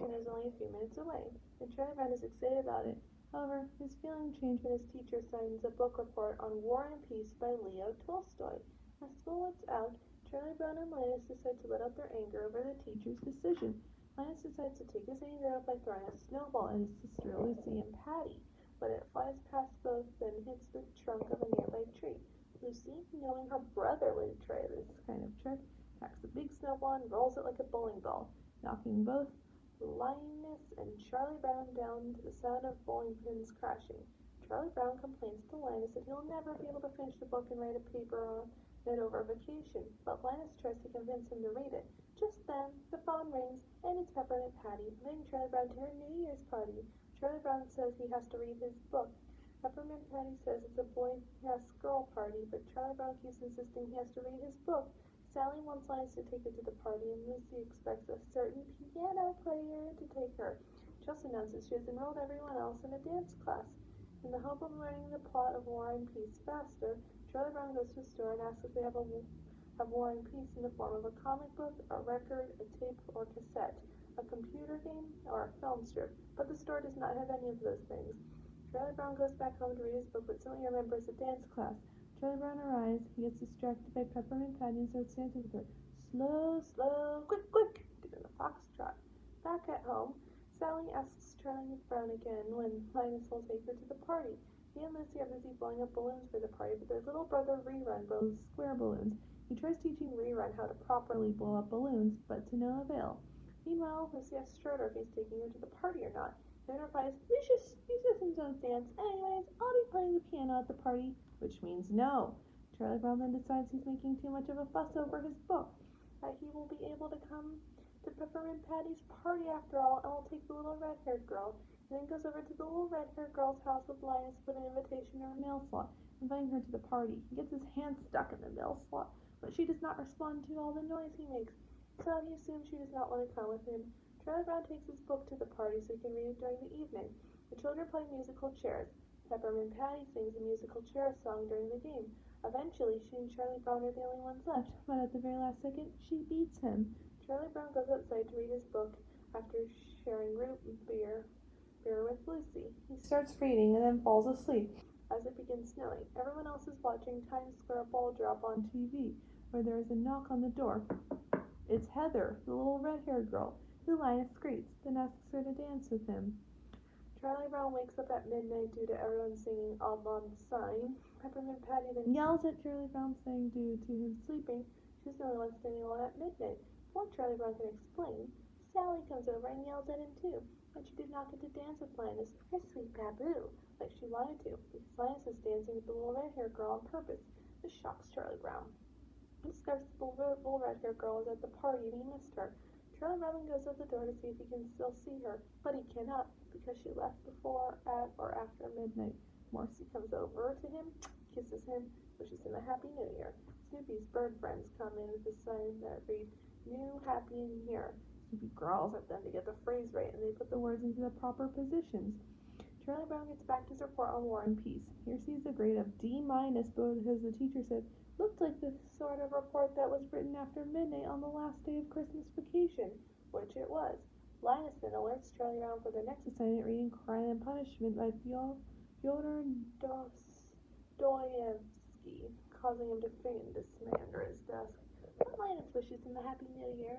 vacation is only a few minutes away, and Charlie Brown is excited about it. However, his feelings change when his teacher signs a book report on War and Peace by Leo Tolstoy. As school lets out, Charlie Brown and Linus decide to let out their anger over the teacher's decision. Linus decides to take his anger out by throwing a snowball at his sister Lucy and Patty, but it flies past both and hits the trunk of a nearby tree. Lucy, knowing her brother would try this kind of trick, packs a big snowball and rolls it like a bowling ball, knocking both Linus and Charlie Brown down to the sound of bowling pins crashing. Charlie Brown complains to Linus that he'll never be able to finish the book and write a paper on it over vacation, but Linus tries to convince him to read it. Just then, the phone rings, and it's Peppermint Patty, inviting Charlie Brown to her New Year's party. Charlie Brown says he has to read his book. Peppermint Patty says it's a boy-girl party, but Charlie Brown keeps insisting he has to read his book. Sally wants Linus to take her to the party, and Lucy expects a certain piano player to take her. She also announces she has enrolled everyone else in a dance class. In the hope of learning the plot of War and Peace faster, Charlie Brown goes to a store and asks if they have War and Peace in the form of a comic book, a record, a tape, or cassette, a computer game, or a film strip, but the store does not have any of those things. Charlie Brown goes back home to read his book, but suddenly remembers a dance class. Charlie Brown arrives. He gets distracted by Peppermint Patty and starts dancing with her. Slow, slow, quick, quick, doing a foxtrot. Back at home, Sally asks Charlie Brown again when Linus will take her to the party. He and Lucy are busy blowing up balloons for the party, but their little brother Rerun blows square balloons. He tries teaching Rerun how to properly blow up balloons, but to no avail. Meanwhile, Lucy asks Schroeder if he's taking her to the party or not. Then replies, Lucius, musicians don't dance. Anyways, I'll be playing the piano at the party, which means no. Charlie Brown then decides he's making too much of a fuss over his book, that he will be able to come to Peppermint Patty's party after all, and will take the little red-haired girl. He then goes over to the little red-haired girl's house with Linus to put an invitation in her mail slot, inviting her to the party. He gets his hand stuck in the mail slot, but she does not respond to all the noise he makes, so he assumes she does not want to come with him. Charlie Brown takes his book to the party so he can read it during the evening. The children play musical chairs. Peppermint Patty sings a musical chair song during the game. Eventually, she and Charlie Brown are the only ones left, but at the very last second, she beats him. Charlie Brown goes outside to read his book after sharing root beer with Lucy. He starts reading and then falls asleep as it begins snowing. Everyone else is watching Times Square ball drop on TV, where there is a knock on the door. It's Heather, the little red-haired girl, who Linus greets, then asks her to dance with him. Charlie Brown wakes up at midnight due to everyone singing Auld Lang Syne. Peppermint Patty then yells at Charlie Brown, saying due to him sleeping, she's the only one standing alone at midnight. Before Charlie Brown can explain, Sally comes over and yells at him too, that she did not get to dance with Linus, her sweet baboo, like she wanted to, because Linus is dancing with the little red-haired girl on purpose. This shocks Charlie Brown. He discovers the little red-haired girl is at the party and he missed her. Charlie Brown goes out the door to see if he can still see her, but he cannot because she left before, at, or after midnight. Morrissey comes over to him, kisses him, wishes him a Happy New Year. Snoopy's bird friends come in with a sign that reads, New Happy Year. Snoopy growls at them to get the phrase right, and they put the words into the proper positions. Charlie Brown gets back to his report on War and Peace. He receives a grade of D- because the teacher said, looked like the sort of report that was written after midnight on the last day of Christmas vacation, which it was. Linus then alerts Charlie Brown for the next assignment, reading Crime and Punishment by Fyodor Dostoevsky, causing him to faint in dismay under his desk. But Linus wishes him a Happy New Year.